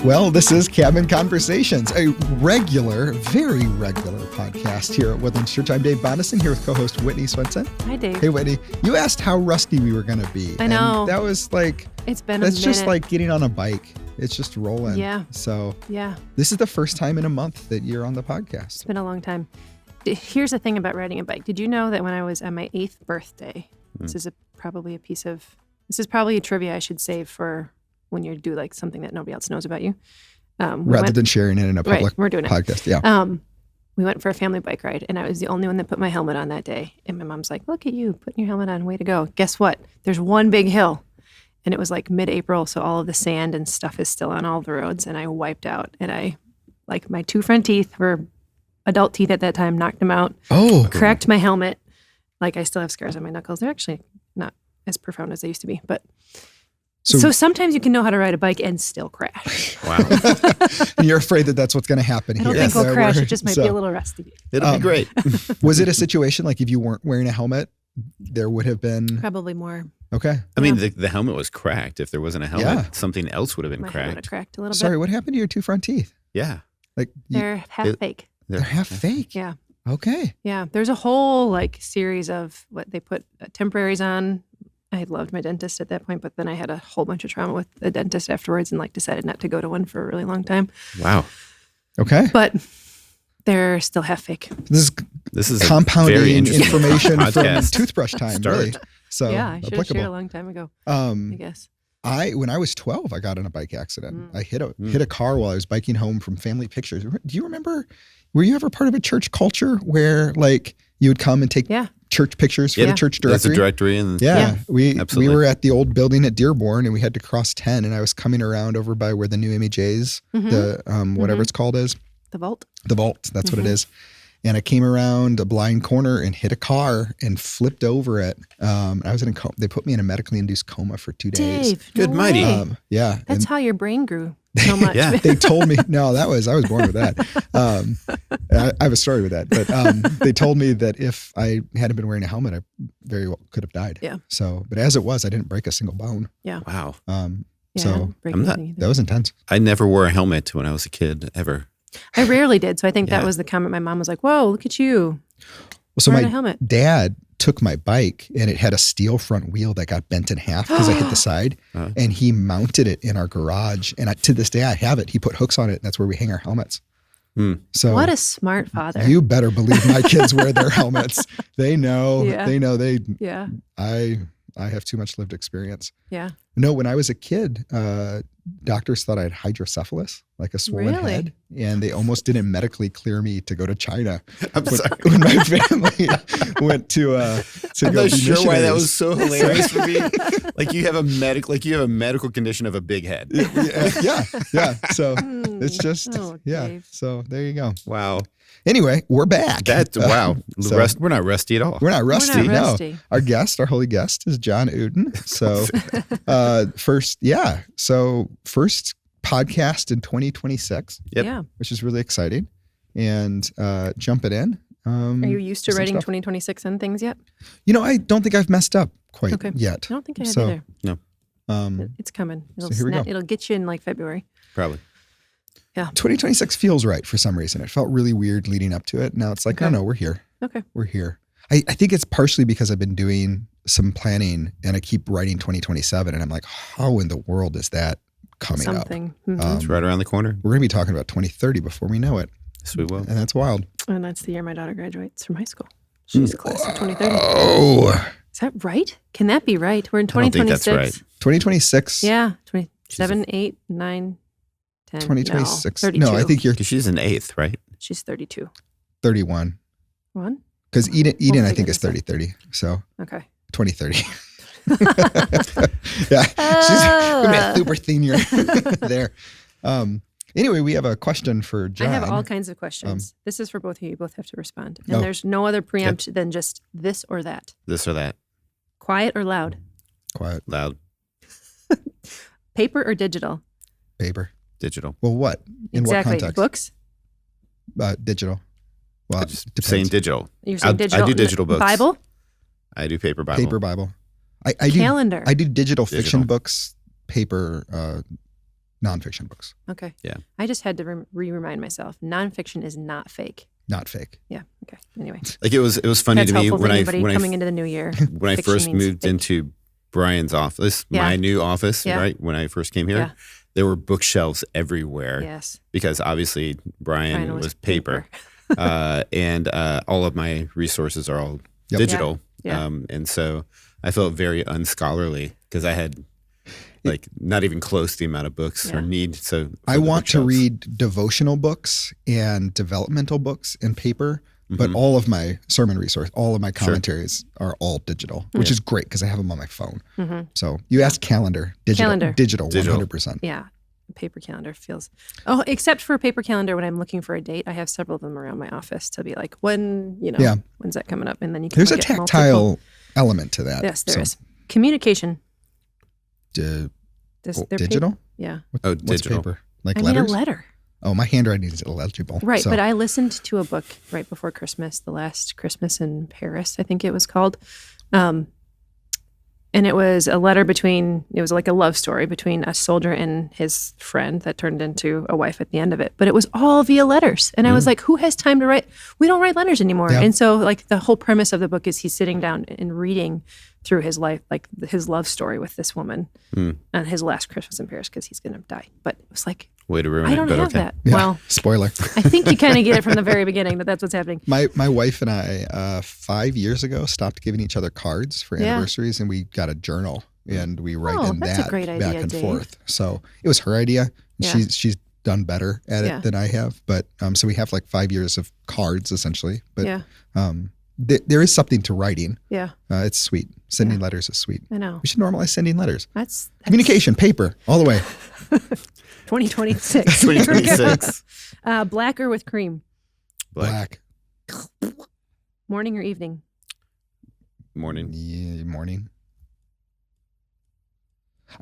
Well, this is Cabin Conversations, a regular, very regular podcast here at Woodlands Church. I'm Dave Bonnison here with co-host Whitney Swenson. Hi, Dave. Hey, Whitney. You asked how rusty we were going to be. I know. And that was like, it's been a minute. That's just like getting on a bike. It's just rolling. Yeah. So yeah, this is the first time in a month that you're on the podcast. It's been a long time. Here's the thing about riding a bike. Did you know that when I was on my 8th birthday, this is probably a trivia I should save for when you do like something that nobody else knows about you. Rather than sharing it in a public we're doing podcast. It. Yeah. We went for a family bike ride, and I was the only one that put my helmet on that day. And my mom's like, "Look at you putting your helmet on. Way to go." Guess what? There's one big hill, and it was like mid-April, so all of the sand and stuff is still on all the roads, and I wiped out. And my 2 front teeth were adult teeth at that time, knocked them out. Oh. Cracked my helmet. Like, I still have scars on my knuckles. They're actually not as profound as they used to be, but... So sometimes you can know how to ride a bike and still crash. Wow. And you're afraid that that's what's going to happen here. I don't think we'll crash. It just might be a little rusty. It'll be great. Was it a situation like if you weren't wearing a helmet, there would have been... Probably more. Okay. I mean, the helmet was cracked. If there wasn't a helmet, something else would have been My helmet cracked. Cracked a little bit. Sorry, what happened to your 2 front teeth? Yeah. Like They're half fake. They're half fake? Yeah. Okay. Yeah. There's a whole series of what they put temporaries on. I loved my dentist at that point, but then I had a whole bunch of trauma with the dentist afterwards and decided not to go to one for a really long time. Wow. Okay. But they're still half fake. This is compounding information from toothbrush time, really. So yeah, I should have shared a applicable. long time ago, I guess. When I was 12, I got in a bike accident. I hit a car while I was biking home from family pictures. Do you remember, were you ever part of a church culture where you would come and take church pictures for the church directory? That's a directory. And we were at the old building at Dearborn, and we had to cross 10, and I was coming around over by where the new MHA's, the whatever it's called is. The vault? The vault, that's what it is. And I came around a blind corner and hit a car and flipped over it. I was in a coma. They put me in a medically induced coma for 2 days. Dave, good mighty. Yeah. That's how your brain grew so much. Yeah. They told me, I was born with that. I have a story with that. But they told me that if I hadn't been wearing a helmet, I very well could have died. Yeah. So, but as it was, I didn't break a single bone. Yeah. Wow. That was intense. I never wore a helmet when I was a kid, ever. I rarely did. So I think that was the comment. My mom was like, "Whoa, look at you." So my helmet. Dad took my bike, and it had a steel front wheel that got bent in half because I hit the side, and he mounted it in our garage. And to this day, I have it. He put hooks on it. And that's where we hang our helmets. So what a smart father. You better believe my kids wear their helmets. They know. Yeah. They know. Yeah. I have too much lived experience. Yeah. No, when I was a kid, doctors thought I had hydrocephalus, like a swollen head, and they almost didn't medically clear me to go to China. I'm sorry. When my family went to I'm go not be sure why that missionaries. was so hilarious for me. You have a medical condition of a big head. Yeah. So it's just Dave. So there you go. Wow. Anyway, we're back. Wow. We're not rusty at all. We're not rusty. We're not rusty. No. Our holy guest is John Uden. So first podcast in 2026. Yep. Yeah. Which is really exciting. And jumping in. Are you used to writing 2026 and things yet? I don't think I've messed up quite yet. I don't think I have either. No. It's coming. It'll get you in February. Probably. Yeah. 2026 feels right for some reason. It felt really weird leading up to it. Now it's like, no, we're here. Okay. We're here. I think it's partially because I've been doing some planning and I keep writing 2027 and I'm like, how in the world is that coming up? It's right around the corner. We're going to be talking about 2030 before we know it. Yes, we will. And that's wild. And that's the year my daughter graduates from high school. She's class of 2030. Oh. Is that right? Can that be right? We're in 2026. I don't think that's right. 2026. Yeah. 27, 8, 9, 10. 2026. No, 32. No, I think you're... Because she's an 8th, right? She's 32. 31. One? Because Eden I think, is 30. So okay. 2030. Yeah. She's going to be a super senior there. Anyway, we have a question for John. I have all kinds of questions. This is for both of you. You both have to respond. And there's no other preempt than just this or that. This or that. Quiet or loud? Quiet. Loud. Paper or digital? Paper. Digital. Well, what? In exactly. what context? Books? Digital. Well, I'm just saying digital. You're saying digital. I do digital books. Bible? I do paper Bible. Paper Bible. I do calendar. I do digital fiction books, paper nonfiction books. Okay. Yeah. I just had to remind myself, nonfiction is not fake. Not fake. Yeah. Okay. Anyway. Like it was funny That's to me helpful when for I anybody coming into the new year. when I Fiction first means moved fake. into Brian's office, my new office, right? When I first came here, Yeah. there were bookshelves everywhere. Yes. Because obviously Brian was paper. And all of my resources are all digital. Yeah. And so I felt very unscholarly because I had like not even close to the amount of books or need. So I want to read devotional books and developmental books in paper, but all of my sermon resource, all of my commentaries are all digital, which is great because I have them on my phone. So you asked calendar, digital, 100%. Yeah. Paper calendar feels, except for paper calendar when I'm looking for a date, I have several of them around my office to be like, when's that coming up? And then you can There's a tactile element to that. Yes, there is. Communication. Digital? Yeah. What's digital. paper? Like I letters? need a letter. Oh, my handwriting is illegible. Right, but I listened to a book right before Christmas, The Last Christmas in Paris, I think it was called. And it was a letter it was like a love story between a soldier and his friend that turned into a wife at the end of it. But it was all via letters. And I was like, who has time to write? We don't write letters anymore. Yeah. And so like the whole premise of the book is he's sitting down and reading through his life, like his love story with this woman on his last Christmas in Paris because he's going to die. But it was like, way to ruin I don't have that. Yeah. Well, spoiler. I think you kind of get it from the very beginning that that's what's happening. My wife and I 5 years ago stopped giving each other cards for anniversaries, and we got a journal and we write in that's that a great idea, back and Dave. forth. So it was her idea. Yeah. She's done better at it than I have, but so we have like 5 years of cards essentially. But there is something to writing. Yeah, it's sweet. Sending letters is sweet. I know. We should normalize sending letters. That's communication, paper, all the way. 2026. 2026. Black or with cream? Black. Morning or evening? Morning. Yeah, morning.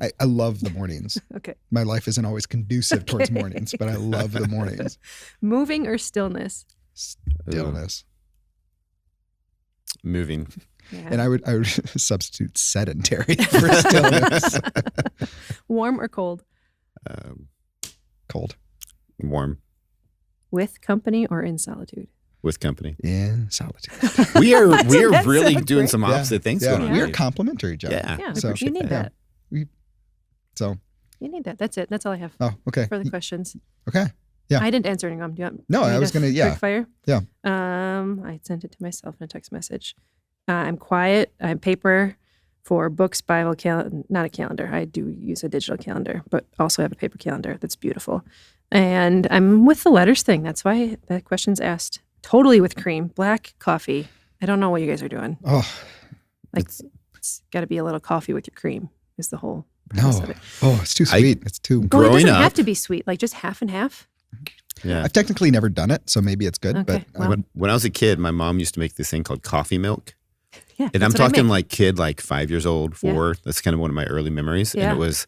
I love the mornings. Okay. My life isn't always conducive towards mornings, but I love the mornings. Moving or stillness? Stillness. Moving. Yeah. And I would substitute sedentary for stillness. Warm or cold? Cold. Warm. With company or in solitude? With company. In solitude. We are really so doing great. some opposite things going on. We are complementary, John. Yeah, so, you need that. You need that. That's it. That's all I have. Oh, okay. For the questions. Okay. Yeah. I didn't answer any of them. Do you want No, I was going to, quick fire? Yeah. I sent it to myself in a text message. I'm quiet. I'm paper for books, Bible, not a calendar. I do use a digital calendar, but also have a paper calendar that's beautiful. And I'm with the letters thing. That's why that question's asked. Totally with cream. Black coffee. I don't know what you guys are doing. Oh. It's got to be a little coffee with your cream is the whole No. premise of it. Oh, it's too sweet. It's too... Well, it Growing doesn't up- have to be sweet. Like just half and half. Yeah. I've technically never done it, so maybe it's good. Okay, But well. When I was a kid, my mom used to make this thing called coffee milk. Yeah. And I'm that's what I talking make. like kid, like 5 years old, 4. That's kind of one of my early memories. Yeah. And it was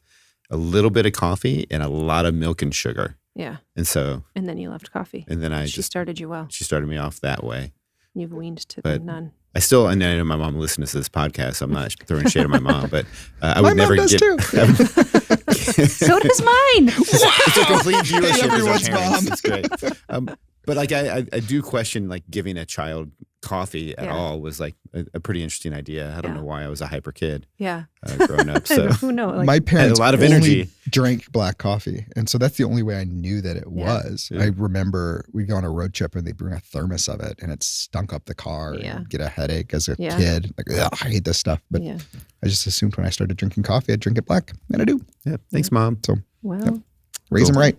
a little bit of coffee and a lot of milk and sugar. Yeah. And so, And then you left coffee. and then She started you well. she started me off that way. You've weaned to But- none. And I know my mom listens to this podcast, so I'm not throwing shade at my mom, but I my would never mom does give. too. So does mine. It's a complete viewership. Everyone's as our parents. mom. It's great. But like I do question like giving a child coffee at all was like a pretty interesting idea. I don't know why I was a hyper kid Yeah. growing up. So Who knows? Like, my parents a lot of only energy. drank black coffee. And so that's the only way I knew that it was. Yeah. I remember we'd go on a road trip and they'd bring a thermos of it and it stunk up the car and I'd get a headache as a kid. Like, ugh, I hate this stuff. But I just assumed when I started drinking coffee, I'd drink it black. And I do. Yeah. Thanks, Mom. So well, raise them right.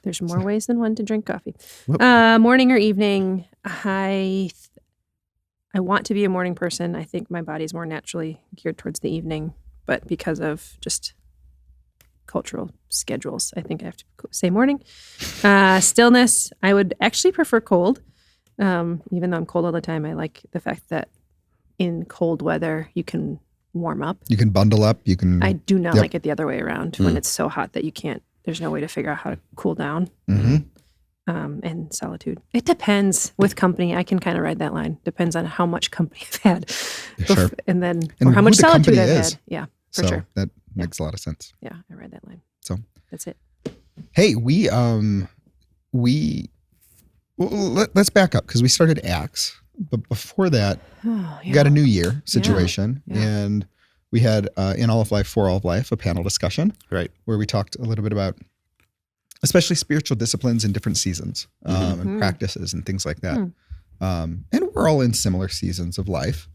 there's more ways than one to drink coffee. Whoop. Morning or evening? I want to be a morning person. I think my body's more naturally geared towards the evening, but because of just cultural schedules, I think I have to say morning. Stillness, I would actually prefer cold. Even though I'm cold all the time, I like the fact that in cold weather, you can warm up. You can bundle up. You can. I do not like it the other way around when it's so hot that you can't, there's no way to figure out how to cool down. Mm-hmm. And solitude. It depends. With company, I can kind of ride that line. Depends on how much company I've had. Sure. And then, And or how who much the solitude company I've is. had. Yeah. So sure. that makes a lot of sense. Yeah, I read that line. So that's it. Hey, let's back up because we started Acts, but before that, we got a New Year situation, and we had in All of Life, for All of Life, a panel discussion, right, where we talked a little bit about, especially spiritual disciplines in different seasons and practices and things like that. And we're all in similar seasons of life,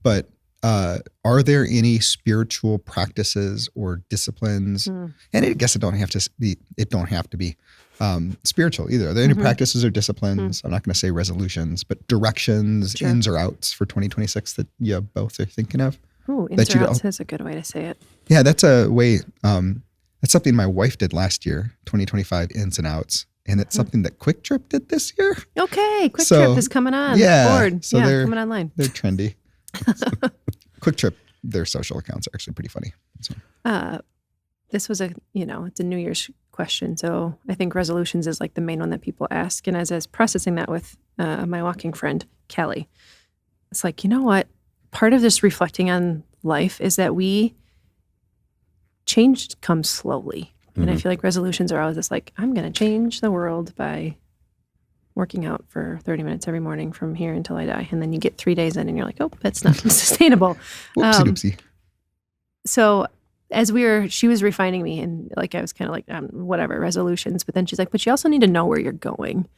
but are there any spiritual practices or disciplines? And I guess it don't have to be spiritual either. Are there any practices or disciplines? I'm not going to say resolutions, but directions, ins or outs for 2026 that you both are thinking of? Ooh, ins or outs is a good way to say it. Yeah, that's a way. That's something my wife did last year, 2025 ins and outs. And it's something that Quick Trip did this year. Okay, Quick Trip is coming on board. So they're coming online. They're trendy. Quick Trip, their social accounts are actually pretty funny. So. This was it's a New Year's question. So I think resolutions is like the main one that people ask. And as I was processing that with my walking friend, Kelly, it's like, you know what? Part of this reflecting on life is that change comes slowly. And I feel like resolutions are always this like, I'm going to change the world by working out for 30 minutes every morning from here until I die. And then you get 3 days in and you're like, oh, that's not sustainable. Whoopsie. So as she was refining me, and like I was kind of like, whatever, resolutions. But then she's like, but you also need to know where you're going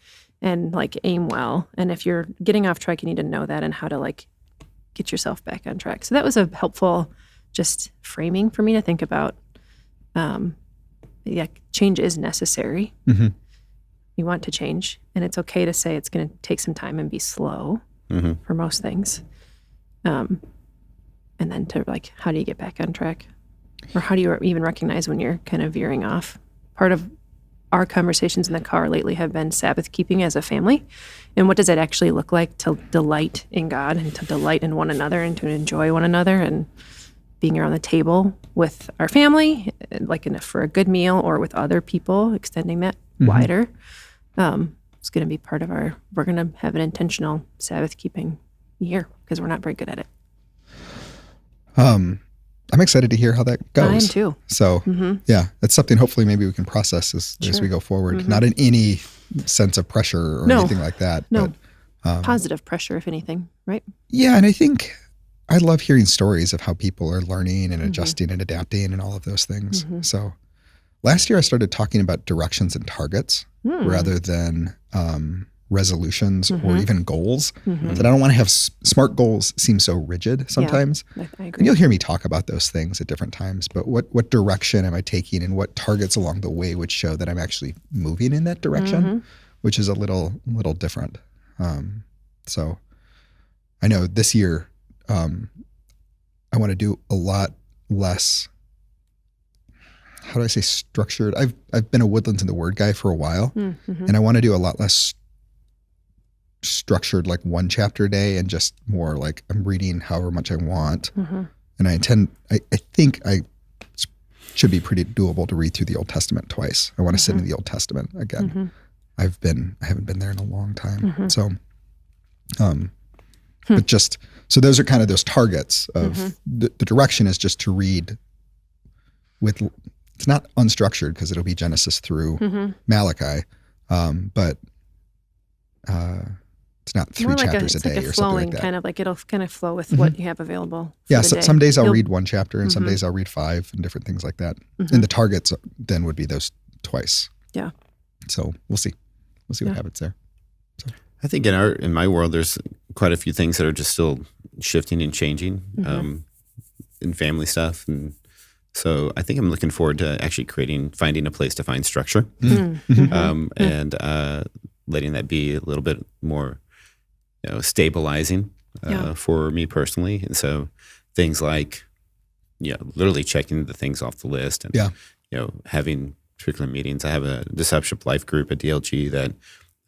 and like aim well. And if you're getting off track, you need to know that and how to like get yourself back on track. So that was a helpful just framing for me to think about. Change is necessary. You want to change, and it's okay to say it's going to take some time and be slow for most things. And then to like, how do you get back on track? Or how do you even recognize when you're kind of veering off? Part of our conversations in the car lately have been Sabbath keeping as a family. And what does it actually look like to delight in God and to delight in one another and to enjoy one another and being around the table with our family, like for a good meal or with other people, extending that wider. It's going to be part of we're going to have an intentional Sabbath keeping year because we're not very good at it. I'm excited to hear how that goes. I am too. So yeah, that's something hopefully maybe we can process as we go forward. Not in any sense of pressure or anything like that. No, but, positive pressure, if anything, right? Yeah, and I think I love hearing stories of how people are learning and adjusting and adapting and all of those things. So last year I started talking about directions and targets rather than resolutions or even goals. That I don't want to have SMART goals seem so rigid sometimes. Yeah, I agree. And you'll hear me talk about those things at different times, but what direction am I taking and what targets along the way would show that I'm actually moving in that direction, which is a little different. So I know this year, I want to do a lot less, how do I say structured? I've been a Woodlands in the Word guy for a while, and I want to do a lot less structured, like one chapter a day, and just more like I'm reading however much I want. And I think I should be pretty doable to read through the Old Testament twice. I want to sit in the Old Testament again. I haven't been there in a long time. So, but just, so those are kind of those targets of the direction is just to read it's not unstructured because it'll be Genesis through Malachi, but it's not three chapters a day or something like that. Kind of like it'll kind of flow with what you have available. Yeah, so some days I'll read one chapter and some days I'll read 5 and different things like that. And the targets then would be those twice. Yeah. So we'll see. We'll see what happens there. So. I think in my world, there's quite a few things that are just still shifting and changing in family stuff. And so I think I'm looking forward to actually finding a place to find structure and letting that be a little bit more stabilizing for me personally. And so things like, literally checking the things off the list and, having particular meetings. I have a discipleship life group at DLG that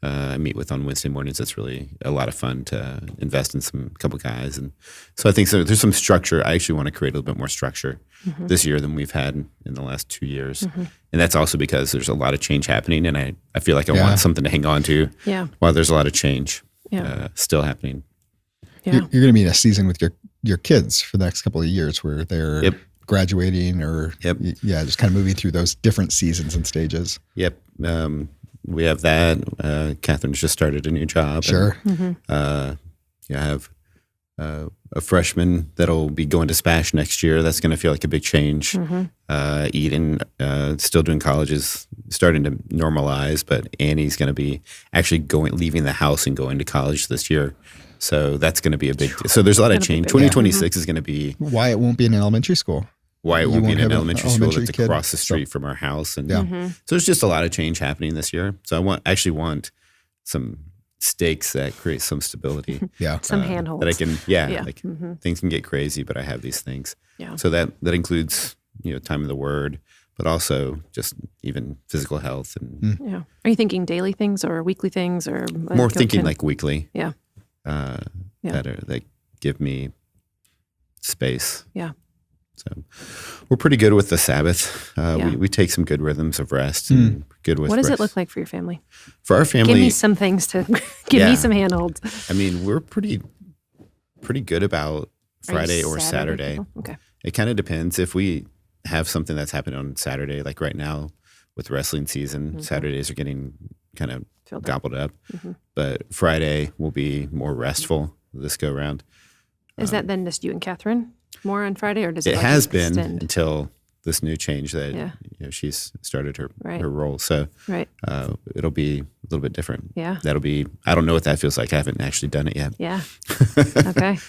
I meet with on Wednesday mornings. That's really a lot of fun to invest in couple guys. And so I think there's some structure. I actually want to create a little bit more structure this year than we've had in the last 2 years. And that's also because there's a lot of change happening. And I feel like I want something to hang on to while there's a lot of change still happening. Yeah. You're going to be in a season with your kids for the next couple of years where they're graduating or just kind of moving through those different seasons and stages. Yep. We have that. Catherine's just started a new job. Sure. And, I have a freshman that'll be going to SPASH next year. That's going to feel like a big change. Eden, still doing college, is starting to normalize, but Annie's going to be actually leaving the house and going to college this year. So that's going to be a big deal. So there's a lot of change. 2026 is going to be Wyatt won't be in elementary school. Wyatt won't be in an elementary school that's kid. across the street from our house. And so there's just a lot of change happening this year. So I want some stakes that create some stability. Some handholds. That I can, things can get crazy, but I have these things. Yeah. So that includes, time of the word, but also just even physical health. And Are you thinking daily things or weekly things or? More thinking like weekly. Yeah. That give me space. Yeah. So we're pretty good with the Sabbath. We take some good rhythms of rest and good with What does rest. it look like for your family? For our family, give me some things to give me some handholds. I mean, we're pretty good about Friday or Saturday. Okay. It kind of depends. If we have something that's happening on Saturday, like right now with wrestling season, Saturdays are getting kind of gobbled up. But Friday will be more restful this go around. Is that then just you and Catherine more on Friday, or does it? It has been until this new change that she's started her role. So it'll be a little bit different. Yeah, that'll be. I don't know what that feels like. I haven't actually done it yet. Yeah. Okay.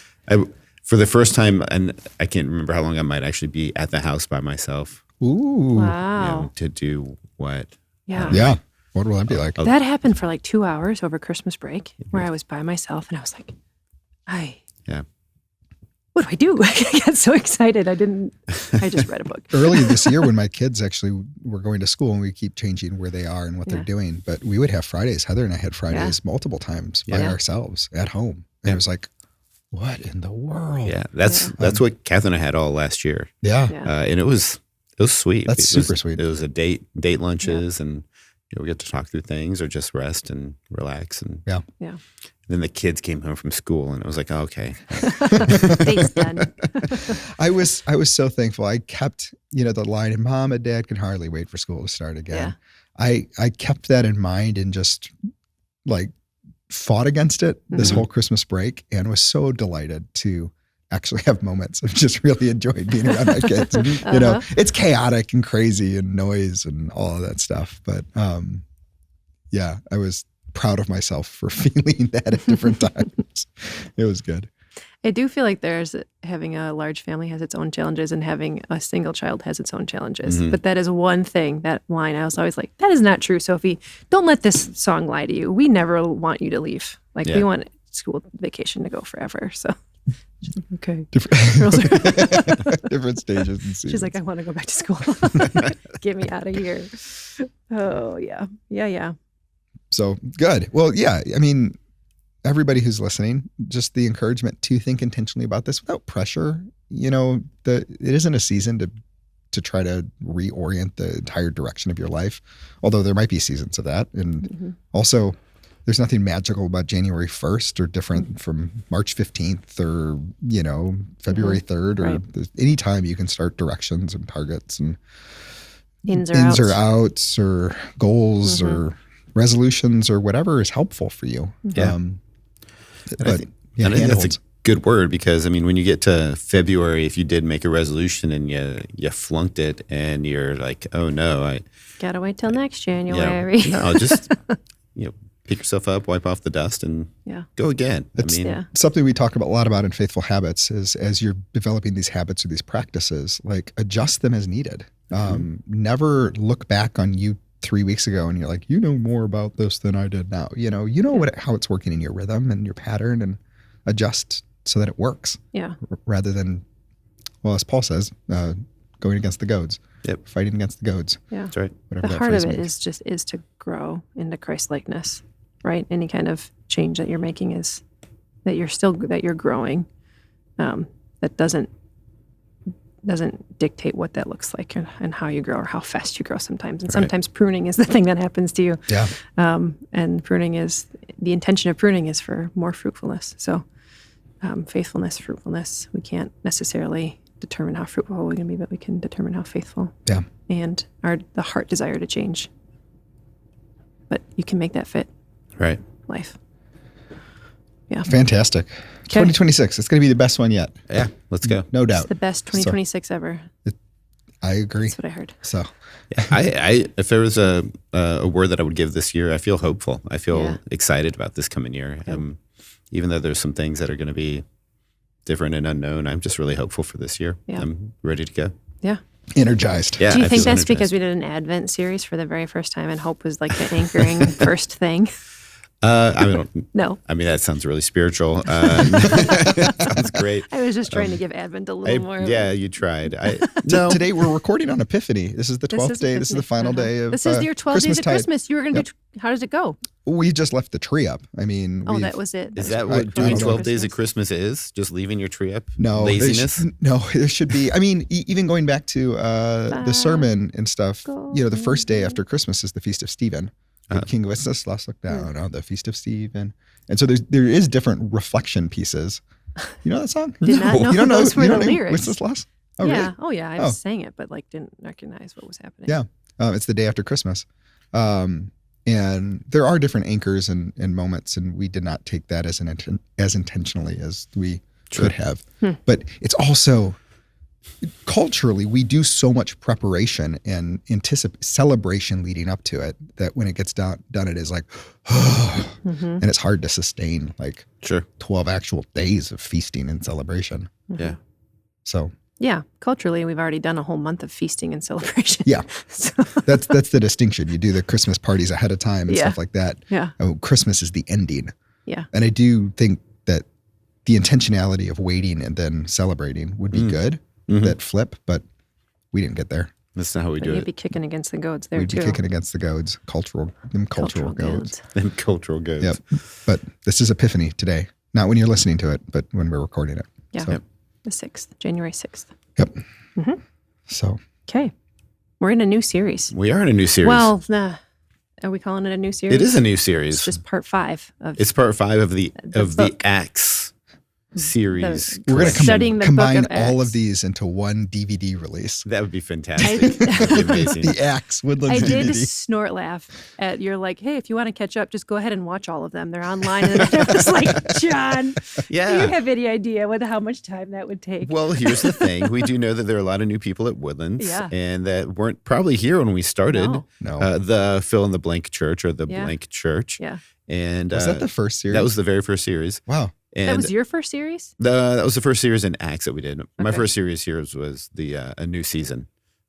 For the first time, and I can't remember how long, I might actually be at the house by myself. Ooh. Wow. To do what? Yeah. Yeah. What will that be like? That happened for like 2 hours over Christmas break, where I was by myself, and I was like, what do I do? I got so excited. I just read a book. Early this year when my kids actually were going to school, and we keep changing where they are and what they're doing, but we would have Fridays. Heather and I had Fridays multiple times by ourselves at home. And it was like, what in the world? Yeah, that's what Catherine and I had all last year. Yeah. And it was sweet. That's super sweet. It was a date lunches and we get to talk through things or just rest and relax. And then the kids came home from school and it was like, oh, okay. Date's done. I was so thankful. I kept, the line, and Mom and Dad can hardly wait for school to start again. Yeah. I kept that in mind and just like fought against it this whole Christmas break, and was so delighted to actually have moments of just really enjoying being around my kids. It's chaotic and crazy and noise and all of that stuff. But I was proud of myself for feeling that at different times. It was good. I do feel like having a large family has its own challenges, and having a single child has its own challenges. But that is one thing, that line, I was always like, that is not true, Sophie. Don't let this song lie to you. We never want you to leave. Like, we want school vacation to go forever. So, okay. Different stages and seasons. She's like, I want to go back to school. Get me out of here. Oh, yeah. Yeah. So, good. Well, yeah, I mean, everybody who's listening, just the encouragement to think intentionally about this without pressure. It isn't a season to try to reorient the entire direction of your life, although there might be seasons of that. And also, there's nothing magical about January 1st or different from March 15th or, February 3rd or any time you can start directions and targets and ins or outs or goals or resolutions or whatever is helpful for you. Yeah. I think that's a good word, because I mean, when you get to February, if you did make a resolution and you flunked it and you're like, oh no, I gotta wait till next January. Just pick yourself up, wipe off the dust, and go again. It's something we talk a lot about in Faithful Habits is, as you're developing these habits or these practices, like, adjust them as needed. Never look back on you 3 weeks ago and you're like, more about this than I did now. How it's working in your rhythm and your pattern, and adjust so that it works. Yeah. Rather than, well, as Paul says, going against the goads. Yep. Fighting against the goads. Yeah. That's right. The heart of it is to grow into Christ-likeness, right? Any kind of change that you're making is that you're growing. That doesn't dictate what that looks like and how you grow or how fast you grow sometimes. And sometimes pruning is the thing that happens to you. Yeah. And the intention of pruning is for more fruitfulness. So faithfulness, fruitfulness. We can't necessarily determine how fruitful we're going to be, but we can determine how faithful. Yeah. And the heart desire to change. But you can make that fit. Right. Life. Yeah. Fantastic. 2026. It's going to be the best one yet. Yeah. Let's go. No doubt. It's the best 2026 ever. I agree. That's what I heard. So, yeah, I if there was a word that I would give this year, I feel hopeful. I feel excited about this coming year. Even though there's some things that are going to be different and unknown, I'm just really hopeful for this year. Yeah. I'm ready to go. Yeah. Energized. Yeah. Do you think that's because we did an Advent series for the very first time and hope was like the anchoring first thing? No. I mean, that sounds really spiritual. Sounds great. I was just trying to give Advent a little more. Yeah, you tried. Today we're recording on Epiphany. This is the 12th day. This is the final day of This is your 12 days of Christmas. You were going to do. How does it go? We just left the tree up. I mean, that was it. Is that what doing 12 days of Christmas is? Just leaving your tree up? No. Laziness? There should be. I mean, even going back to the sermon and stuff, the first day after Christmas is the Feast of Stephen. King Wenceslas looked down on the Feast of Stephen. And so there is different reflection pieces. You know that song? Did not know you don't know those were the lyrics. Wenceslas? Oh, yeah. Really? Oh, yeah. I sang it, but didn't recognize what was happening. Yeah. It's the day after Christmas. And there are different anchors and moments, and we did not take that as intentionally as we could have. But it's also, culturally, we do so much preparation and celebration leading up to it that when it gets done, it is like, and it's hard to sustain 12 actual days of feasting and celebration. Yeah. So. Yeah, culturally, we've already done a whole month of feasting and celebration. Yeah, that's the distinction. You do the Christmas parties ahead of time and stuff like that. Yeah. Christmas is the ending. Yeah. And I do think that the intentionality of waiting and then celebrating would be good, that flip, but we didn't get there. That's not how we do it. You'd be kicking against the goads there, We'd too. be kicking against the goads, cultural goads. Them cultural goads. Yep. But this is Epiphany today. Not when you're listening to it, but when we're recording it. Yeah. So. Yep. The 6th, January 6th. Yep. So. Okay. We're in a new series. We are in a new series. Well, are we calling it a new series? It is a new series. It's just part 5 of. It's part 5 of the Acts series. We're going to combine all all of these into one DVD release. That would be fantastic. That would be amazing. The Acts Woodlands DVD. I did snort laugh at you're like, hey, if you want to catch up, just go ahead and watch all of them. They're online. And I was like, John, do you have any idea how much time that would take? Well, here's the thing. We do know that there are a lot of new people at Woodlands and that weren't probably here when we started the fill in the blank church or the blank church. Yeah. And was that the first series? That was the very first series. Wow. And that was your first series? That was the first series in Acts that we did. My first series here was the a new season.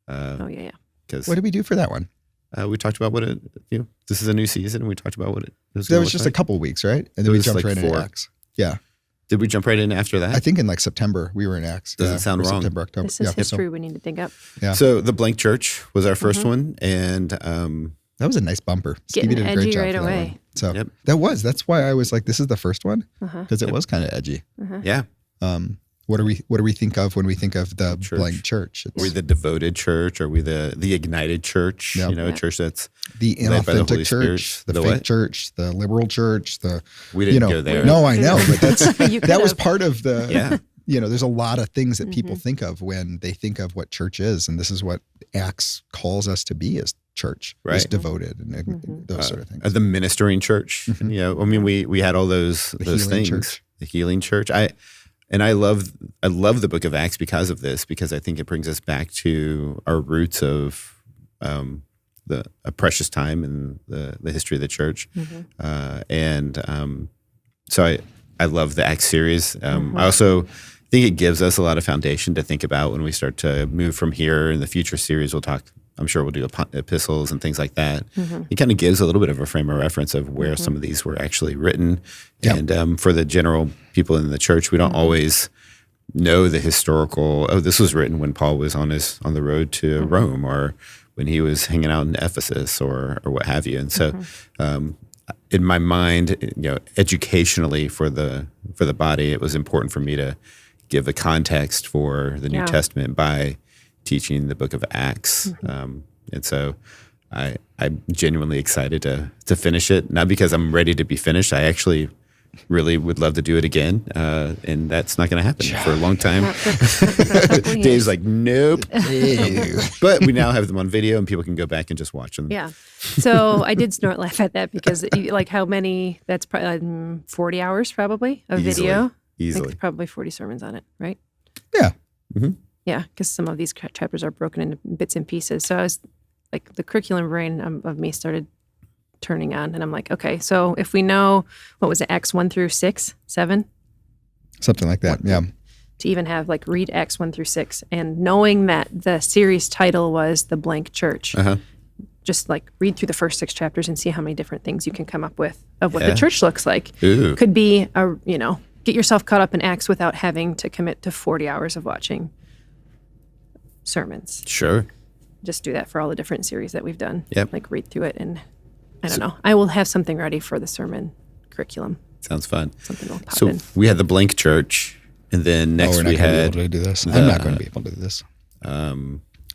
Yeah. What did we do for that one? We talked about this is a new season, and we talked about what it was. That was just a couple weeks, right? And then we jumped right into Acts. Yeah. Did we jump right in after that? I think in September we were in Acts. Doesn't sound wrong. September, October. This is history we need to dig up. Yeah. So the blank church was our first one, and that was a nice bumper. Getting Stevie did a great job right for that away. one. So that's why I was like, this is the first one, because it was kind of edgy. Yeah. What do we think of when we think of the blank church? Are we the devoted church? Are we the ignited church? Yep. A church that's the inauthentic church, the fake church, the liberal church. We didn't go there. No, I know, but that was part of the. Yeah. There's a lot of things that people think of when they think of what church is, and this is what Acts calls us to be as church, right? Is devoted and those sort of things. The ministering church. We had all those things. Church. The healing church. I love the book of Acts because of this, because I think it brings us back to our roots of a precious time in the history of the church. So I love the Acts series. I also think it gives us a lot of foundation to think about when we start to move from here. In the future series, I'm sure we'll do epistles and things like that. It kind of gives a little bit of a frame of reference of where some of these were actually written. Yep. And for the general people in the church, we don't always know the historical, this was written when Paul was on the road to Rome, or when he was hanging out in Ephesus, or what have you. And so in my mind, educationally for the body, it was important for me to give a context for the New Testament by teaching the book of Acts. And so I'm genuinely excited to finish it, not because I'm ready to be finished. I actually really would love to do it again, and that's not going to happen for a long time. Dave's like, nope. But we now have them on video, and people can go back and just watch them. Yeah. So I did snort laugh at that because, like, how many? That's probably 40 hours, probably, of video. Easily. I think probably 40 sermons on it, right? Yeah. Mm-hmm. Yeah, because some of these chapters are broken into bits and pieces. So I was like, the curriculum brain of me started turning on, and I'm like, okay, so if we know, what was it, Acts 1 through 6, 7? Something like that, yeah. To even have, like, read Acts 1 through 6, and knowing that the series title was The Blank Church, just, like, read through the first 6 chapters and see how many different things you can come up with of what the church looks like. Ooh. Could be, get yourself caught up in Acts without having to commit to 40 hours of watching sermons. Sure. Just do that for all the different series that we've done. Yep. Like, read through it, and I don't know. I will have something ready for the sermon curriculum. Sounds fun. Something will pop So in. we had the blank church, and then next we had. We're not going to be able to do this. I'm not going to be able to do this.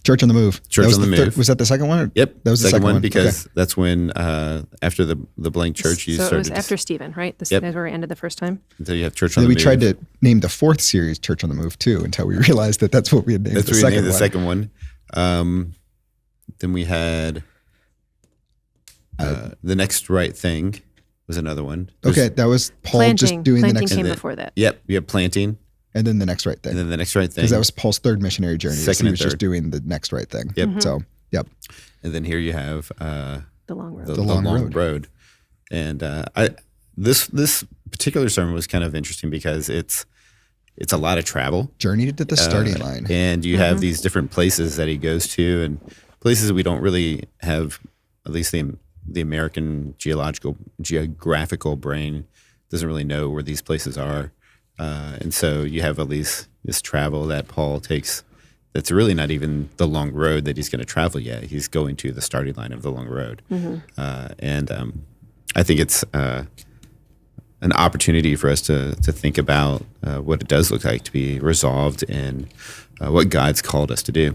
Church on the Move. Church on the Move. Was that the second one? Or? Yep. That was the second one because that's when, after the blank church, you so started. it was after Stephen, right? That's where we ended the first time. Until you have Church on and the then Move. we tried to name the 4th series Church on the Move, too, until we realized that that's what we had named That's the what we second named one. the second one. Then we had The Next Right Thing was another one. That was Paul just doing the next. Planting came before that. Yep, we have Planting. And then the next right thing. And then the next right thing. Because that was Paul's 3rd missionary journey. Second he was and just third. doing the next right thing. Yep. So, yep. And then here you have The Long Road. the long road. And this particular sermon was kind of interesting because it's a lot of travel. Journey to the starting line. And you have these different places that he goes to, and places we don't really have, at least the American geographical brain doesn't really know where these places are. And so you have at least this travel that Paul takes that's really not even the long road that he's going to travel yet. He's going to the starting line of the long road. And I think it's an opportunity for us to think about what it does look like to be resolved in what God's called us to do.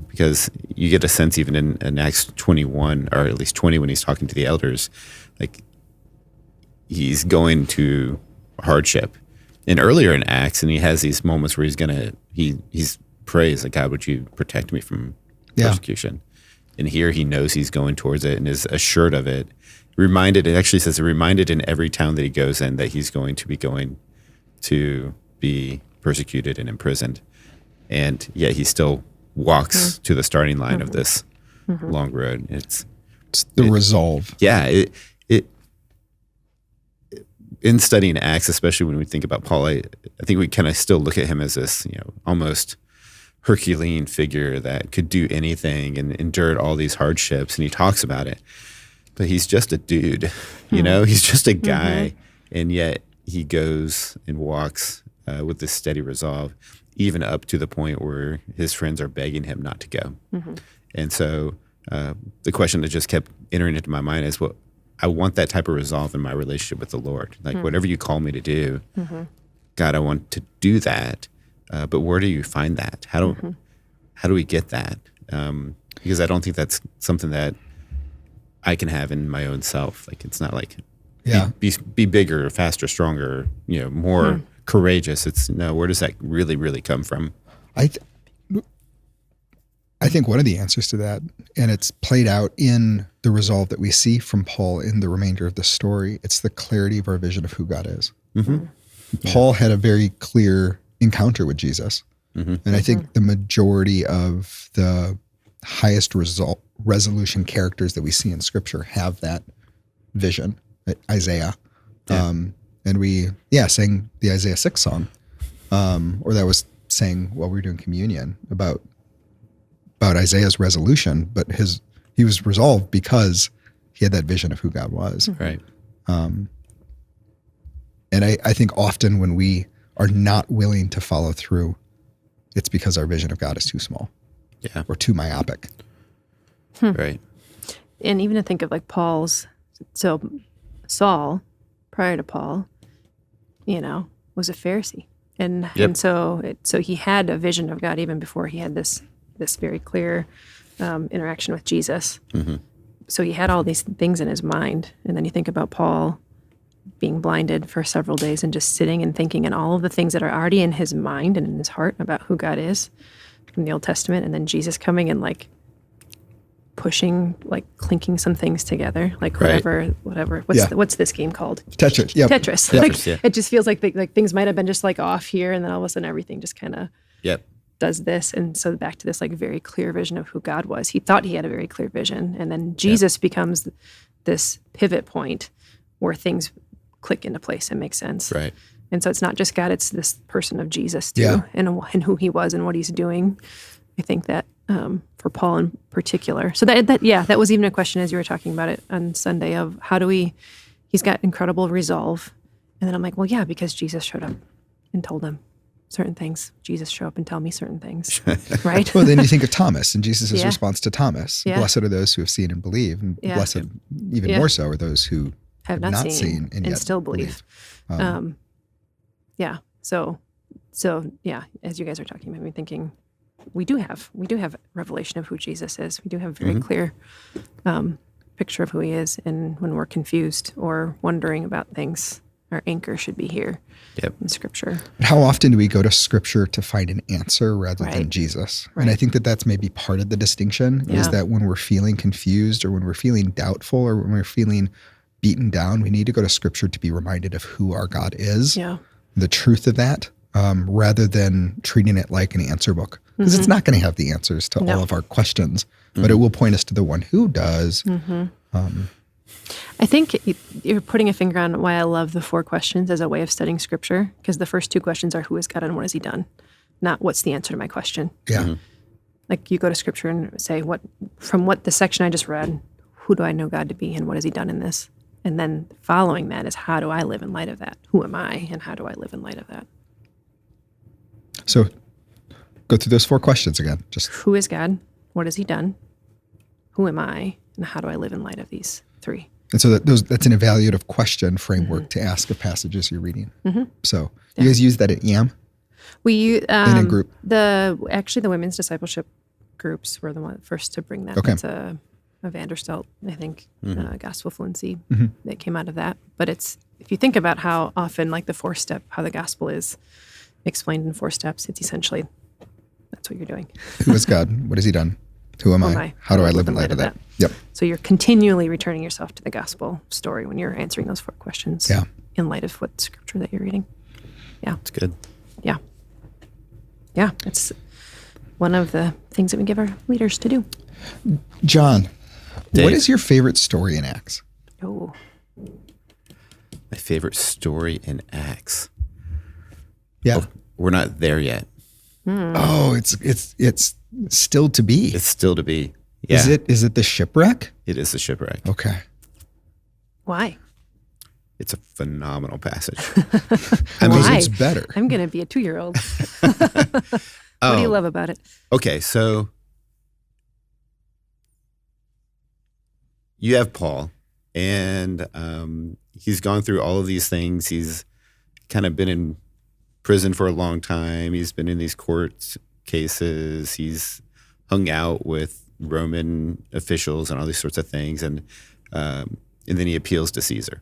Because you get a sense even in Acts 21, or at least 20, when he's talking to the elders, like he's going to hardship. And earlier in Acts, and he has these moments where he's prays like, God, would you protect me from persecution? And here he knows he's going towards it and is assured of it. It actually says reminded in every town that he goes in that he's going to be persecuted and imprisoned. And yet he still walks to the starting line of this long road. It's the resolve. Yeah. In studying Acts, especially when we think about Paul, I think we kind of still look at him as this, almost Herculean figure that could do anything and endured all these hardships, and he talks about it. But he's just a dude, he's just a guy, and yet he goes and walks with this steady resolve, even up to the point where his friends are begging him not to go. And so the question that just kept entering into my mind is, well, I want that type of resolve in my relationship with the Lord. Like whatever you call me to do, God, I want to do that. But where do you find that? How do we get that? Because I don't think that's something that I can have in my own self. Like it's not like be bigger, faster, stronger, more courageous. It's no. Where does that really, really come from? I think one of the answers to that, and it's played out in the resolve that we see from Paul in the remainder of the story, it's the clarity of our vision of who God is. Paul had a very clear encounter with Jesus. And I think the majority of the highest resolution characters that we see in Scripture have that vision. Isaiah. And we sang the Isaiah 6 song. Or that was sang while we were doing communion about Isaiah's resolution, but he was resolved because he had that vision of who God was. Right. And I think often when we are not willing to follow through, it's because our vision of God is too small. Yeah. Or too myopic. Right. And even to think of like so Saul, prior to Paul, was a Pharisee. And so he had a vision of God even before he had this very clear interaction with Jesus. So he had all these things in his mind. And then you think about Paul being blinded for several days and just sitting and thinking and all of the things that are already in his mind and in his heart about who God is from the Old Testament, and then Jesus coming and like pushing, like clinking some things together, like whatever. What's this game called? Tetris. Yep. Tetris. Yep. Like, it just feels like things might have been just like off here, and then all of a sudden everything just kind of does this. And so back to this like very clear vision of who God was. He thought he had a very clear vision, and then Jesus becomes this pivot point where things click into place and make sense. Right. And so it's not just God, it's this person of Jesus too, and who he was and what he's doing. I think that for Paul in particular. So that was even a question as you were talking about it on Sunday of how do he's got incredible resolve. And then I'm like, well, yeah, because Jesus showed up and told him certain things. Jesus showed up and tell me certain things, right? Well, then you think of Thomas and Jesus' response to Thomas. Blessed are those who have seen and believe, and blessed even more so are those who have not seen and yet still believe. So as you guys are talking about me thinking, we do have revelation of who Jesus is. We do have a very clear picture of who he is. And when we're confused or wondering about things, our anchor should be here in Scripture. But how often do we go to Scripture to find an answer rather than Jesus? Right. And I think that's maybe part of the distinction is that when we're feeling confused or when we're feeling doubtful or when we're feeling beaten down, we need to go to Scripture to be reminded of who our God is, the truth of that, rather than treating it like an answer book. Because it's not going to have the answers to all of our questions, but it will point us to the one who does. I think you're putting a finger on why I love the 4 questions as a way of studying Scripture, because the first 2 questions are who is God and what has he done, not what's the answer to my question. Yeah. Like you go to Scripture and say, from what the section I just read, who do I know God to be and what has he done in this? And then following that is how do I live in light of that? Who am I and how do I live in light of that? So go through those 4 questions again. Just who is God? What has he done? Who am I? And how do I live in light of these 3? And so that's an evaluative question framework to ask of passages you're reading. So you guys use that at YAM? We in a group. The women's discipleship groups were the first to bring that. It's a Vanderstelt, I think, gospel fluency that came out of that. But it's, if you think about how often, like the 4-step, how the gospel is explained in 4 steps, it's essentially, that's what you're doing. Who is God? What has he done? Who am I? How do I live in light of that? Yep. So you're continually returning yourself to the gospel story when you're answering those 4 questions in light of what Scripture that you're reading. Yeah. That's good. Yeah. Yeah. It's one of the things that we give our leaders to do. John, Dave. What is your favorite story in Acts? Oh. My favorite story in Acts. Yeah. Oh, we're not there yet. Oh, it's still to be. It's still to be. Yeah. Is it the shipwreck? It is the shipwreck. Okay. Why? It's a phenomenal passage. I mean, it's better. I'm going to be a 2-year-old. What do you love about it? Okay, so you have Paul, and he's gone through all of these things. He's kind of been in prison for a long time. He's been in these court cases. He's hung out with Roman officials and all these sorts of things, and then he appeals to Caesar.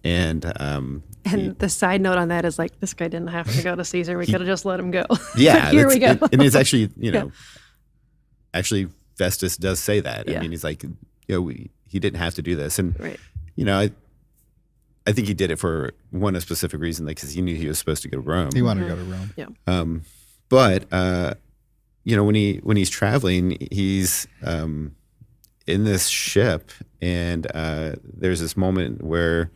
And the side note on that is like, this guy didn't have to go to Caesar. We could have just let him go. Yeah, here we go. And it's actually, actually Festus does say that. I mean, he's like, he didn't have to do this, and I think he did it for a specific reason, like because he knew he was supposed to go to Rome. He wanted to go to Rome. Yeah. But when he's traveling, he's in this ship, and there's this moment where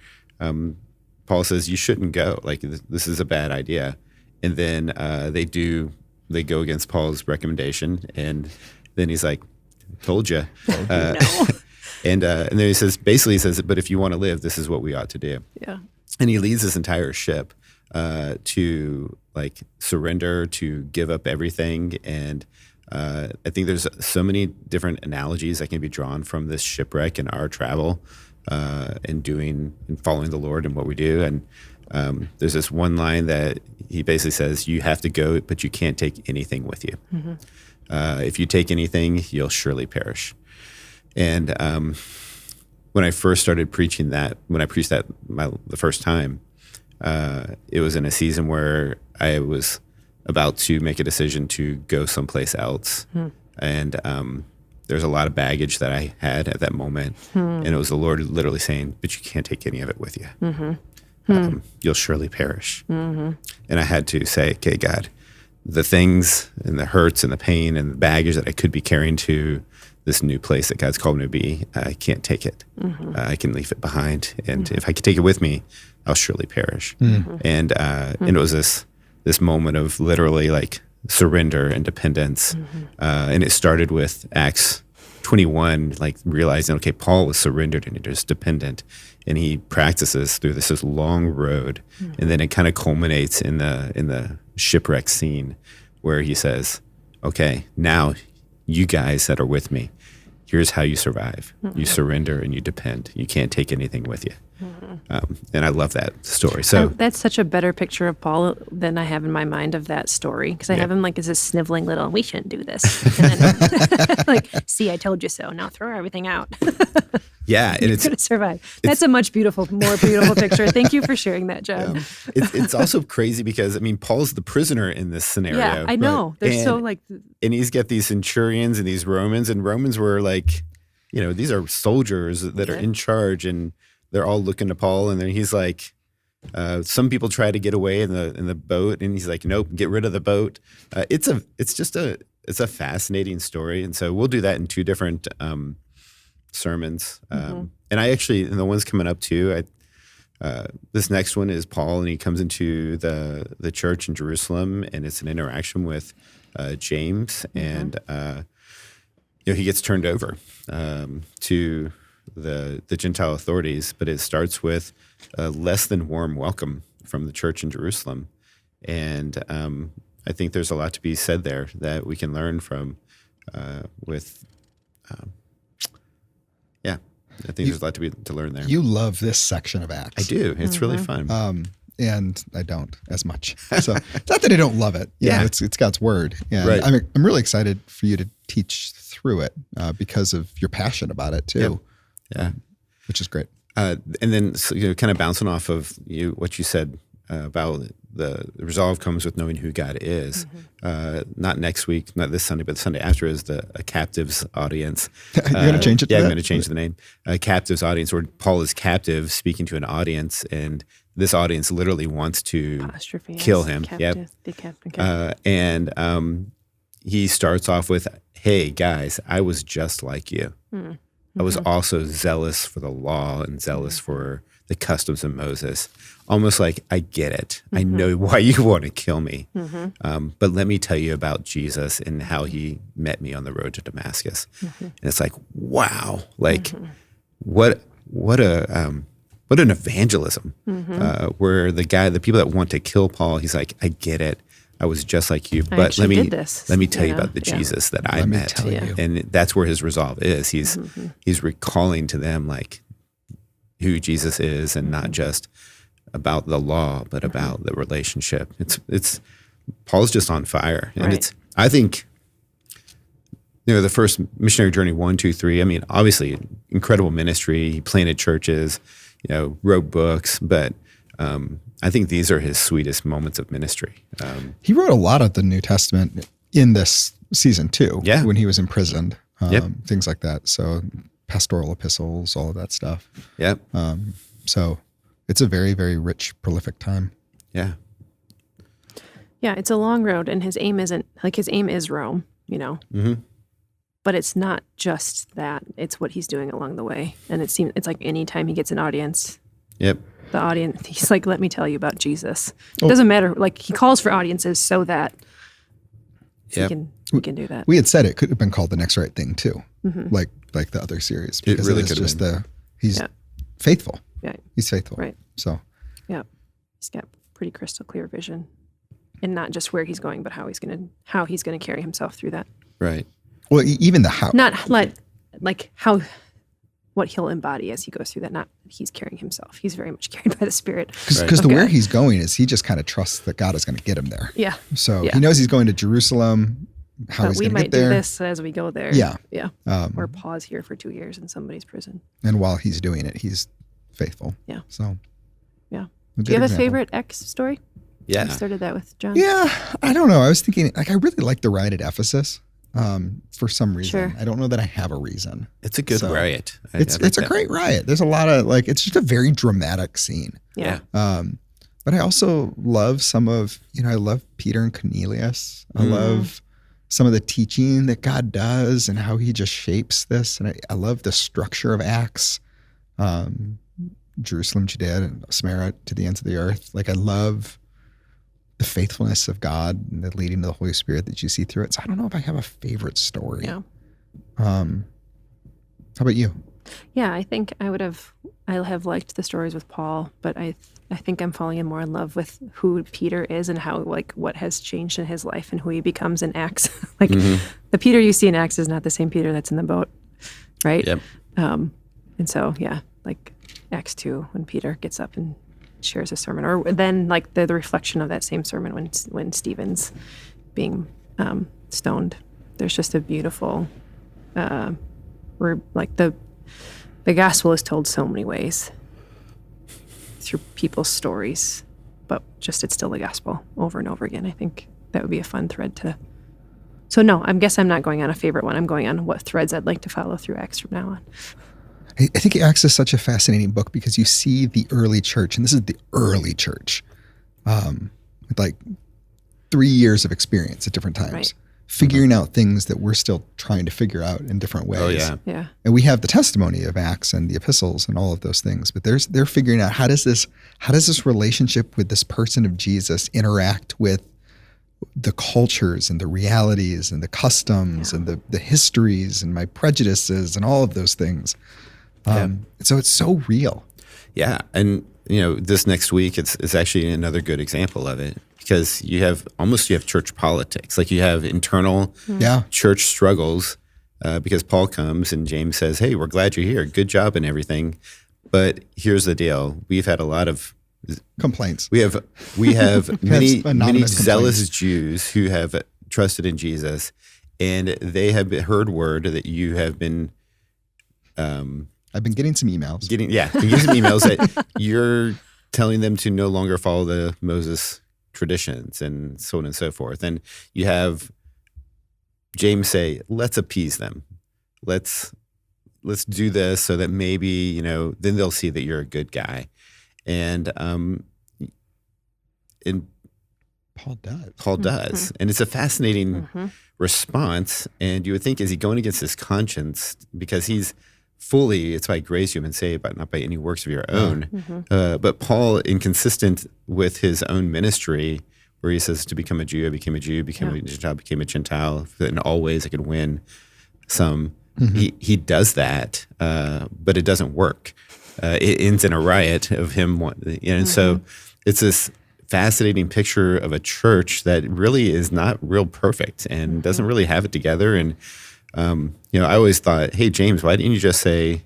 Paul says, "You shouldn't go. Like this is a bad idea." And then they go against Paul's recommendation, and then he's like, "Told you." No. And then he says, "But if you want to live, this is what we ought to do." Yeah. And he leads this entire ship to like surrender, to give up everything. And I think there's so many different analogies that can be drawn from this shipwreck and our travel and following the Lord and what we do. And there's this one line that he basically says, "You have to go, but you can't take anything with you. If you take anything, you'll surely perish." And when I first started preaching that, when I preached that the first time, it was in a season where I was about to make a decision to go someplace else. And there's a lot of baggage that I had at that moment. And it was the Lord literally saying, but you can't take any of it with you. You'll surely perish. And I had to say, okay, God, the things and the hurts and the pain and the baggage that I could be carrying to this new place that God's called me to be, I can't take it. I can leave it behind. And if I could take it with me, I'll surely perish. And it was this moment of literally like surrender and dependence. And it started with Acts 21, like realizing, okay, Paul was surrendered and just dependent. And he practices through this long road. And then it kind of culminates in the shipwreck scene where he says, okay, now you guys that are with me, here's how you survive. You surrender and you depend. You can't take anything with you. And I love that story. So that's such a better picture of Paul than I have in my mind of that story, because I have him like as a sniveling little, we shouldn't do this. And then, like, see, I told you so. Now throw everything out. Yeah, and it's going to survive. That's a more beautiful picture. Thank you for sharing that, John. It's also crazy because, I mean, Paul's the prisoner in this scenario. Yeah, I know. Right? They're so like... And he's got these centurions and these Romans, and Romans were like, these are soldiers that are in charge, and they're all looking to Paul, and then he's like, some people try to get away in the boat, and he's like, nope, get rid of the boat. It's a fascinating story, and so we'll do that in 2 different sermons. And I actually, and the ones coming up too, this next one is Paul, and he comes into the church in Jerusalem, and it's an interaction with James, and he gets turned over to the Gentile authorities, but it starts with a less than warm welcome from the church in Jerusalem. And I think there's a lot to be said there that we can learn from I think there's a lot to learn there. You love this section of Acts. I do. It's really fun. And I don't as much. So it's not that I don't love it. It's God's word. And right. I'm really excited for you to teach through it because of your passion about it too. Yeah. Which is great. And then kind of bouncing off of what you said about the resolve comes with knowing who God is. Not next week, not this Sunday, but the Sunday after is a captives audience. You're going to change it to I'm that? going to change the name. Captives audience, where Paul is captive speaking to an audience, and this audience literally wants to kill him. And he starts off with, hey, guys, I was just like you. I was also zealous for the law and zealous for the customs of Moses. Almost like, I get it. I know why you want to kill me. But let me tell you about Jesus and how he met me on the road to Damascus. And it's like, wow, like what an evangelism where the people that want to kill Paul, he's like, I get it. I was just like you, but let me tell you about the Jesus that I met. And that's where his resolve is. He's recalling to them like who Jesus is, and not just about the law, but about the relationship. It's Paul's just on fire. And I think, the first missionary journey, 1, 2, 3, I mean, obviously incredible ministry. He planted churches, wrote books, but I think these are his sweetest moments of ministry. He wrote a lot of the New Testament in this season too, when he was imprisoned, things like that. So pastoral epistles, all of that stuff. Yep. So it's a very, very rich, prolific time. Yeah. Yeah, it's a long road, and his aim is Rome, But it's not just that. It's what he's doing along the way. And it's like any time he gets an audience. Yep. The audience, he's like, let me tell you about Jesus. It doesn't matter. Like, he calls for audiences so that he can do that. We had said it could have been called The Next Right Thing too, like the other series. Because it really could have been. He's faithful. faithful. Yeah. He's faithful. Right. So. Yeah. He's got pretty crystal clear vision, and not just where he's going, but how he's gonna carry himself through that. Right. Well, even the how. Not like how. What he'll embody as he goes through that, not that he's carrying himself. He's very much carried by the Spirit. Because where he's going is he just kind of trusts that God is going to get him there. Yeah. So he knows he's going to Jerusalem, how but he's we going to might get there. do this as we go there. Yeah. Yeah. Or pause here for 2 years in somebody's prison. And while he's doing it, he's faithful. Yeah. So, yeah. Do you have example. a favorite X story? Yeah. You started that with John? Yeah. I don't know. I was thinking, like, I really like the riot at Ephesus for some reason. Sure. I don't know that I have a reason. It's a good riot. It's a great riot. There's a lot of, like, it's just a very dramatic scene. Yeah. But I also love some of, I love Peter and Cornelius. I love some of the teaching that God does and how he just shapes this. And I love the structure of Acts, Jerusalem, Judea, and Samaria to the ends of the earth. Like, I love the faithfulness of God and the leading of the Holy Spirit that you see through it. So I don't know if I have a favorite story. Yeah. How about you? Yeah, I think I have liked the stories with Paul, but I think I'm falling more in love with who Peter is and how, like, what has changed in his life and who he becomes in Acts. Like, the Peter you see in Acts is not the same Peter that's in the boat, right? Yep. And so, yeah, like Acts 2, when Peter gets up and shares a sermon, or then like the reflection of that same sermon when Stephen's being stoned. There's just a beautiful, like the gospel is told so many ways through people's stories, but just it's still the gospel over and over again. I think that would be a fun thread to. So no, I guess I'm not going on a favorite one. I'm going on what threads I'd like to follow through Acts from now on. I think Acts is such a fascinating book because you see the early church, and this is the early church, with like 3 years of experience at different times, Right. figuring out things that we're still trying to figure out in different ways. Oh, yeah. Yeah. And we have the testimony of Acts and the epistles and all of those things, but they're figuring out how does this relationship with this person of Jesus interact with the cultures and the realities and the customs and the histories and my prejudices and all of those things. So it's so real. Yeah. And, this next week, it's actually another good example of it because you have church politics. Like you have internal church struggles because Paul comes and James says, hey, we're glad you're here. Good job and everything. But here's the deal. We've had a lot of Complaints. We have many anonymous zealous Jews who have trusted in Jesus, and they have heard word that you have been. I've been getting some emails. Been getting some emails that you're telling them to no longer follow the Moses traditions and so on and so forth. And you have James say, "Let's appease them. Let's do this so that maybe then they'll see that you're a good guy." And Paul does. Paul does. And it's a fascinating response. And you would think, is he going against his conscience? Because he's fully, it's by grace you've been saved, but not by any works of your own. But Paul, inconsistent with his own ministry, where he says, to become a Jew, I became a Jew, became a Gentile, became a Gentile, that in all ways I could win some. He does that, but it doesn't work. It ends in a riot of him. And so it's this fascinating picture of a church that really is not real perfect and doesn't really have it together. And, I always thought, hey, James, why didn't you just say,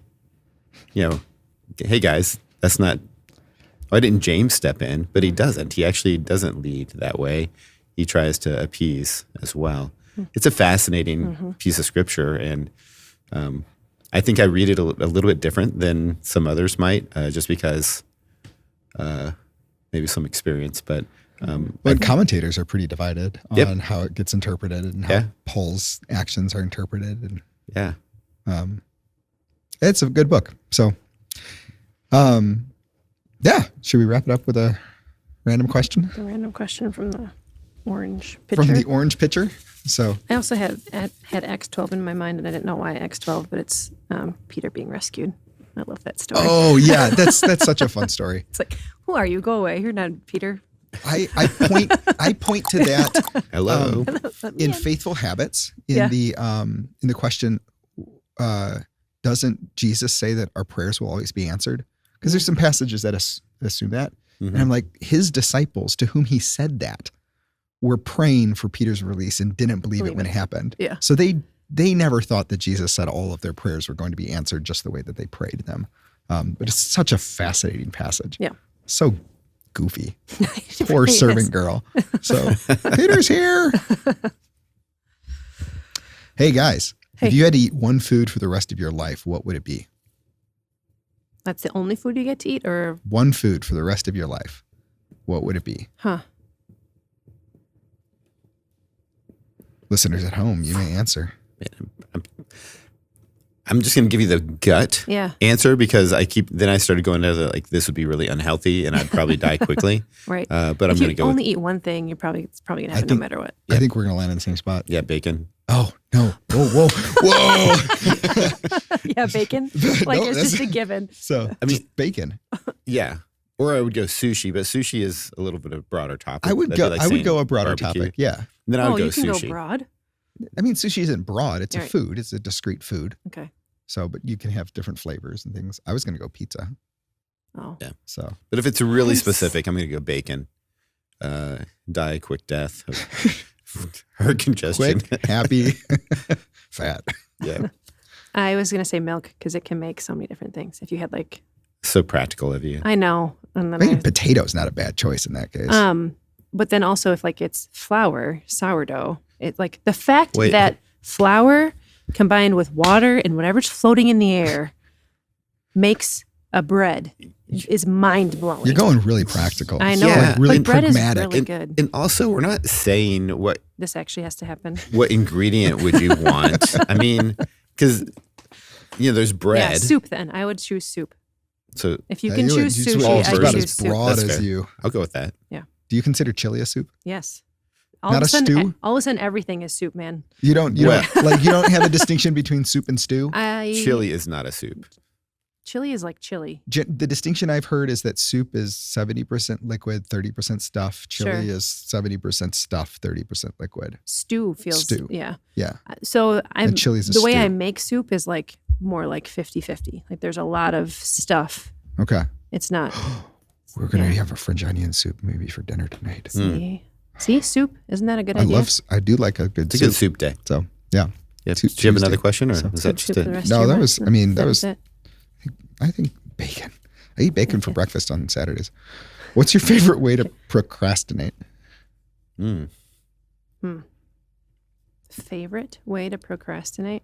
hey, guys, that's not, why didn't James step in? But he doesn't. He actually doesn't lead that way. He tries to appease as well. It's a fascinating piece of scripture. And, I think I read it a little bit different than some others might, just because maybe some experience. But commentators are pretty divided on how it gets interpreted and how Paul's actions are interpreted. And it's a good book. So, should we wrap it up with a random question? A random question from the orange picture. From the orange picture. So I also had X12 in my mind, and I didn't know why X12, but it's Peter being rescued. I love that story. Oh yeah, that's such a fun story. It's like, who are you? Go away. You're not Peter. I point to that. Hello. In Faithful Habits, in the question, doesn't Jesus say that our prayers will always be answered? Because there's some passages that assume that, and I'm like, his disciples to whom he said that were praying for Peter's release and didn't believe it when it happened. Yeah. So they never thought that Jesus said all of their prayers were going to be answered just the way that they prayed them. But it's such a fascinating passage. Yeah. So goofy. Poor servant girl. So Peter's here. Hey guys, Hey. if you had to eat one food for the rest of your life, what would it be? That's the only food you get to eat, or One food for the rest of your life. What would it be? huh? Listeners at home, you may answer. I'm just going to give you the gut Yeah. answer because then I started going to this would be really unhealthy and I'd probably die quickly. Right. But I'm If going to you go only with, eat one thing, it's probably gonna happen no matter what. I think we're going to land in the same spot. yeah, bacon. Oh, no. Whoa. Yeah, bacon. Like No, it's that's- just a given. So, I mean- just bacon. Yeah. Or I would go sushi, but sushi is a little bit of a broader topic. I would That'd be go. like I would saying go a broader barbecue. topic. Yeah. Then I would go you can sushi. go broad. I mean, sushi isn't broad. It's a Right. food. It's a discrete food. Okay. So, but you can have different flavors and things. I was going to go pizza. Oh. Yeah. So, But if it's really Nice. specific, I'm going to go bacon. Die a quick death. Heart congestion. quick, happy, fat. Yeah. I was gonna say milk because it can make so many different things. If you had like, So practical of you. I know, and I then think potato's not a bad choice in that case. but then also if like it's flour, sourdough, it like the fact Wait. that flour combined with water and whatever's floating in the air makes a bread is mind blowing. You're going really practical. I know, Yeah, really but bread is pragmatic. really good. And also, we're not saying what This actually has to happen. ingredient would you want. I mean, because there's bread. Yeah, soup. Then I would choose soup. So If you Yeah, can you would- choose you sushi, swallow I about choose as soup. broad That's as fair. you. I'll go with that. Do you consider chili a soup? Yes. Not a stew? All of a sudden, everything is soup, man. You don't you don't have a distinction between soup and stew. Chili is not a soup. Chili is like chili. The distinction I've heard is that soup is 70% liquid, 30% stuff. Chili Sure. is 70% stuff, 30% liquid. Stew feels Stew. yeah. Yeah. So I'm And chili's a the way stew. I make soup is like more like 50-50. Like there's a lot of stuff. Okay. It's not. We're going to Yeah. have a French onion soup maybe for dinner tonight. See, soup. Isn't that a good I idea? I do like a good It's a good soup. soup day. So, yeah. Yeah. Tu- Do you have another Tuesday. question, or So- is that just Soup for the it? rest No, of your that life? was- I mean, that was was- it. I think bacon. I eat bacon for breakfast on Saturdays. What's your favorite way to procrastinate? Favorite way to procrastinate?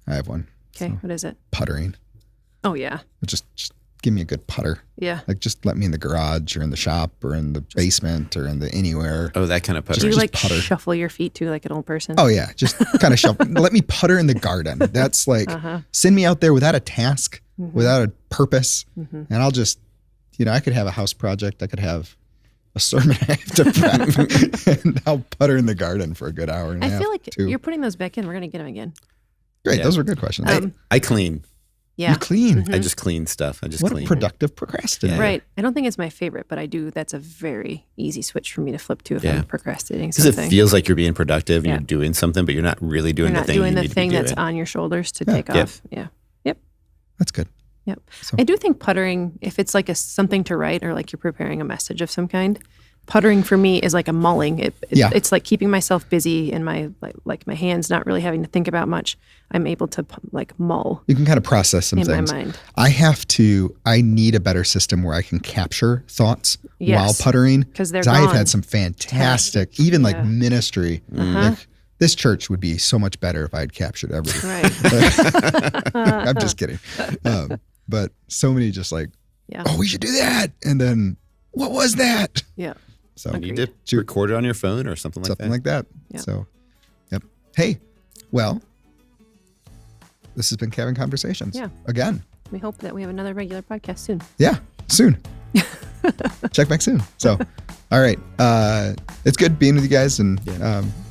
I have one. Okay, what is it? Puttering. Oh yeah, Just give me a good putter. yeah. Like just let me in the garage or in the shop or in the basement or in the anywhere. Oh, that kind of Do putter. you just like putter. shuffle your feet too, like an old person? Oh yeah, just kind of shuffle. Let me putter in the garden. That's like Uh-huh. send me out there without a task, Mhm. without a purpose, Mhm. and I'll just, I could have a house project. I could have a sermon I have to prep, and I'll putter in the garden for a good hour and a I half. feel like two. you're putting those back in. We're gonna get them again. Great. Yeah. Those were good questions. I clean. Yeah. You clean. I just clean stuff. I just What clean. a productive procrastinator. Right. I don't think it's my favorite, but I do. That's a very easy switch for me to flip to if Yeah. I'm procrastinating Because it something. feels like you're being productive and Yeah. you're doing something, but you're not really doing You're the not thing doing you the need thing to be that's doing. on your shoulders to Yeah. take Yep. off. Yeah. Yep. That's good. Yep. So- I do think puttering, if it's like something to write or like you're preparing a message of some kind, puttering for me is like a mulling. Yeah. It's like keeping myself busy and my like my hands not really having to think about much. I'm able to like mull You can kind of process some in things. my mind. I need a better system where I can capture thoughts Yes. while puttering. 'Cause they're I've gone. had some fantastic, even like Yeah. ministry. Uh-huh. Like, this church would be so much better if I had captured everything. Right. I'm just kidding. But so many just like, Yeah. oh, we should do that. And then what was that? Yeah. So You need to record it on your phone or something like something that. like that. Yeah. So, yep. Hey, well, this has been Kevin Conversations. Yeah. Again. We hope that we have another regular podcast soon. Yeah, soon. Check back soon. So, all right. It's good being with you guys and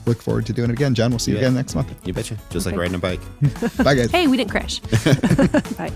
look forward to doing it again. John, we'll see you Yeah. again next month. You betcha. Just like Okay. riding a bike. Bye, guys. Hey, we didn't crash. Bye.